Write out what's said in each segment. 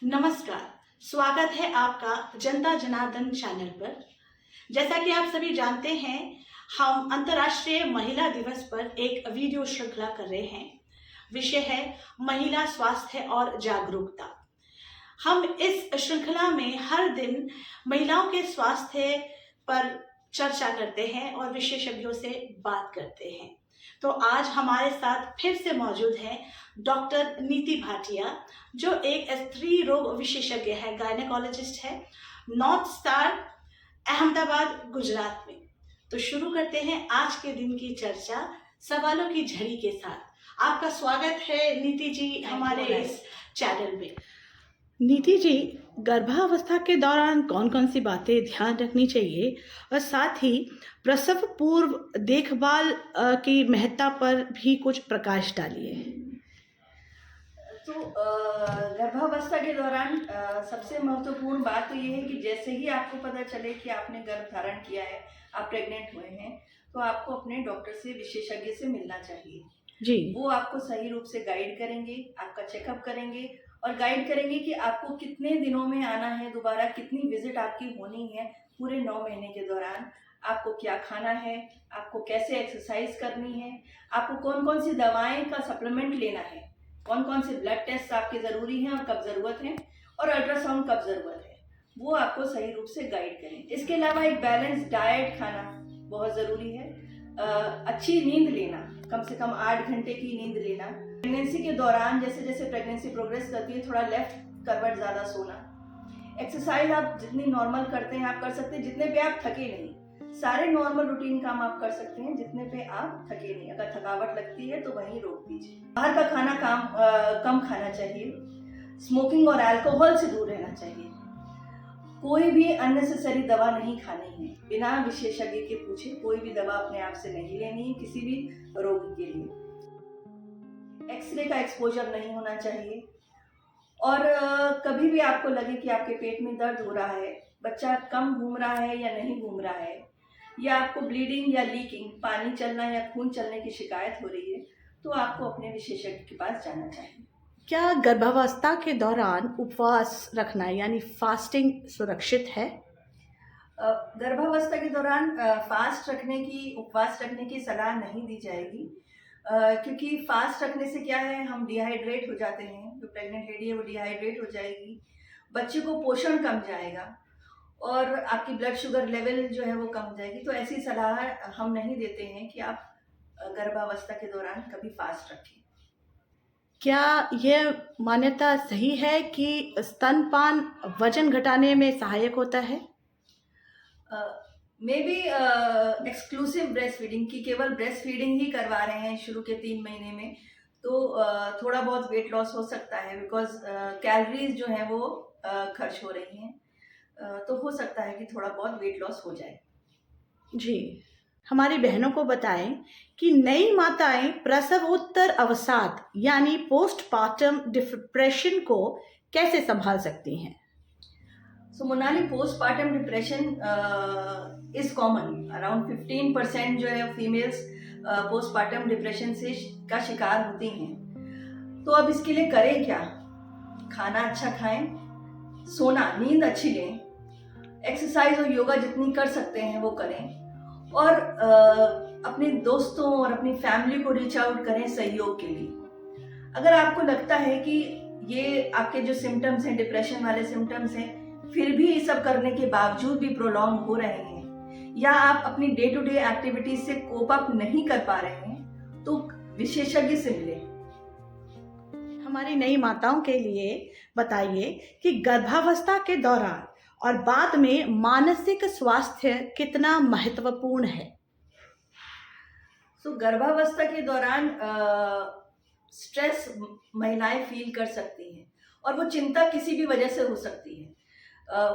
नमस्कार। स्वागत है आपका जनता जनार्दन चैनल पर। जैसा कि आप सभी जानते हैं, हम अंतर्राष्ट्रीय महिला दिवस पर एक वीडियो श्रृंखला कर रहे हैं। विषय है महिला स्वास्थ्य और जागरूकता। हम इस श्रृंखला में हर दिन महिलाओं के स्वास्थ्य पर चर्चा करते हैं और विशेषज्ञों से बात करते हैं। तो आज हमारे साथ फिर से मौजूद है डॉक्टर नीति भाटिया, जो एक स्त्री रोग विशेषज्ञ है, गायनेकोलॉजिस्ट है, नॉर्थ स्टार अहमदाबाद गुजरात में। तो शुरू करते हैं आज के दिन की चर्चा सवालों की झड़ी के साथ। आपका स्वागत है नीति जी हमारे इस चैनल में। नीति जी, गर्भावस्था के दौरान कौन कौन सी बातें ध्यान रखनी चाहिए और साथ ही प्रसव पूर्व देखभाल की महत्ता पर भी कुछ प्रकाश डालिए। तो गर्भावस्था के दौरान सबसे महत्वपूर्ण बात तो ये है कि जैसे ही आपको पता चले कि आपने गर्भ धारण किया है, आप प्रेग्नेंट हुए हैं, तो आपको अपने डॉक्टर से, विशेषज्ञ से मिलना चाहिए जी। वो आपको सही रूप से गाइड करेंगे, आपका चेकअप करेंगे और गाइड करेंगे कि आपको कितने दिनों में आना है, दोबारा कितनी विजिट आपकी होनी है पूरे 9 महीने के दौरान, आपको क्या खाना है, आपको कैसे एक्सरसाइज करनी है, आपको कौन कौन सी दवाएं का सप्लीमेंट लेना है, कौन कौन से ब्लड टेस्ट आपके ज़रूरी हैं और कब ज़रूरत है, और अल्ट्रासाउंड कब ज़रूरत है, वो आपको सही रूप से गाइड करें। इसके अलावा एक बैलेंस डाइट खाना बहुत ज़रूरी है। अच्छी नींद लेना, कम से कम 8 घंटे की नींद लेना। प्रेगनेंसी के दौरान जैसे जैसे प्रेगनेंसी प्रोग्रेस करती है, थोड़ा लेफ्ट करवट ज़्यादा सोना। एक्सरसाइज आप जितनी नॉर्मल करते हैं आप कर सकते हैं, जितने पे आप थके नहीं। सारे नॉर्मल रूटीन काम आप कर सकते हैं जितने पे आप थके नहीं। अगर थकावट लगती है तो वहीं रोक दीजिए। बाहर का खाना कम खाना चाहिए। स्मोकिंग और अल्कोहल से दूर रहना चाहिए। कोई भी अननेसेसरी दवा नहीं खानी है, बिना विशेषज्ञ के पूछे कोई भी दवा अपने आप से नहीं लेनी है किसी भी रोग के लिए। एक्सरे का एक्सपोजर नहीं होना चाहिए। और कभी भी आपको लगे कि आपके पेट में दर्द हो रहा है, बच्चा कम घूम रहा है या नहीं घूम रहा है, या आपको ब्लीडिंग या लीकिंग, पानी चलना या खून चलने की शिकायत हो रही है, तो आपको अपने विशेषज्ञ के पास जाना चाहिए। क्या गर्भावस्था के दौरान उपवास रखना यानी फास्टिंग सुरक्षित है? गर्भावस्था के दौरान उपवास रखने की सलाह नहीं दी जाएगी, क्योंकि फास्ट रखने से क्या है, हम डिहाइड्रेट हो जाते हैं। जो प्रेग्नेंट लेडी है वो डिहाइड्रेट हो जाएगी, बच्चे को पोषण कम जाएगा और आपकी ब्लड शुगर लेवल जो है वो कम हो जाएगी। तो ऐसी सलाह हम नहीं देते हैं कि आप गर्भावस्था के दौरान कभी फास्ट रखें। क्या यह मान्यता सही है कि स्तनपान वजन घटाने में सहायक होता है? May be exclusive breast feeding की केवल ब्रेस्ट फीडिंग ही करवा रहे हैं शुरू के 3 महीने में, तो थोड़ा बहुत वेट लॉस हो सकता है, बिकॉज कैलोरीज जो हैं वो खर्च हो रही हैं, तो हो सकता है कि थोड़ा बहुत वेट लॉस हो जाए। जी, हमारी बहनों को बताएं कि नई माताएं प्रसवोत्तर अवसाद यानी पोस्टपार्टम डिप्रेशन को कैसे संभाल सकती हैं? So Monali, postpartum depression is common. Around 15% जो है फीमेल्स पोस्टपार्टम डिप्रेशन से का शिकार होती हैं। तो अब इसके लिए करें क्या? खाना अच्छा खाएं, सोना, नींद अच्छी लें, एक्सरसाइज और योगा जितनी कर सकते हैं वो करें, और अपने दोस्तों और अपनी फैमिली को रीच आउट करें सहयोग के लिए। अगर आपको लगता है कि ये आपके जो सिम्टम्स हैं, डिप्रेशन वाले सिम्टम्स हैं, फिर भी ये सब करने के बावजूद भी प्रोलॉन्ग हो रहे हैं, या आप अपनी डे टू डे एक्टिविटीज से कोप अप नहीं कर पा रहे हैं, तो विशेषज्ञ से मिलें। हमारी नई माताओं के लिए बताइए कि गर्भावस्था के दौरान और बाद में मानसिक स्वास्थ्य कितना महत्वपूर्ण है? गर्भावस्था के दौरान स्ट्रेस महिलाएं फील कर सकती हैं, और वो चिंता किसी भी वजह से हो सकती है।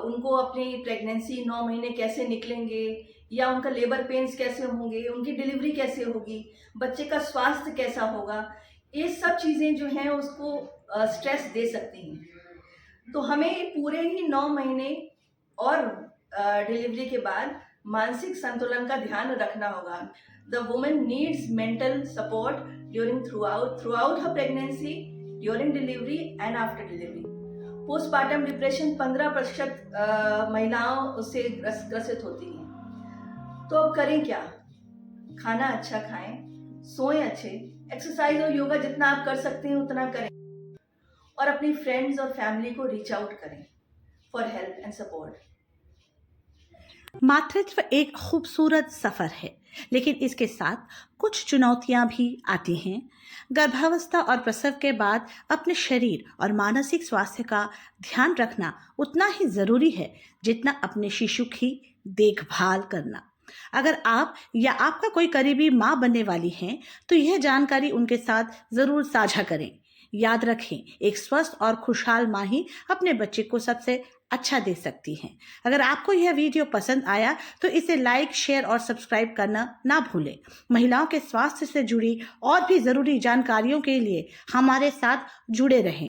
उनको अपनी प्रेगनेंसी 9 महीने कैसे निकलेंगे, या उनका लेबर पेन्स कैसे होंगे, उनकी डिलीवरी कैसे होगी, बच्चे का स्वास्थ्य कैसा होगा, ये सब चीज़ें जो हैं उसको स्ट्रेस दे सकती हैं। तो हमें पूरे ही 9 महीने और डिलीवरी के बाद मानसिक संतुलन का ध्यान रखना होगा। The woman needs mental support through out her pregnancy, during delivery and after delivery. Postpartum depression 15% महिलाओं से ग्रसित होती हैं। तो अब करें क्या? खाना अच्छा खाएं, सोएं अच्छे, एक्सरसाइज और योगा जितना आप कर सकते हैं उतना करें और अपनी फ्रेंड्स और फैमिली को रीच आउट करें फॉर हेल्प एंड सपोर्ट। मातृत्व एक खूबसूरत सफ़र है, लेकिन इसके साथ कुछ चुनौतियां भी आती हैं। गर्भावस्था और प्रसव के बाद अपने शरीर और मानसिक स्वास्थ्य का ध्यान रखना उतना ही ज़रूरी है जितना अपने शिशु की देखभाल करना। अगर आप या आपका कोई करीबी माँ बनने वाली हैं, तो यह जानकारी उनके साथ ज़रूर साझा करें। याद रखें, एक स्वस्थ और खुशहाल माँ ही अपने बच्चे को सबसे अच्छा दे सकती हैं। अगर आपको यह वीडियो पसंद आया तो इसे लाइक, शेयर और सब्सक्राइब करना ना भूलें। महिलाओं के स्वास्थ्य से जुड़ी और भी ज़रूरी जानकारियों के लिए हमारे साथ जुड़े रहें।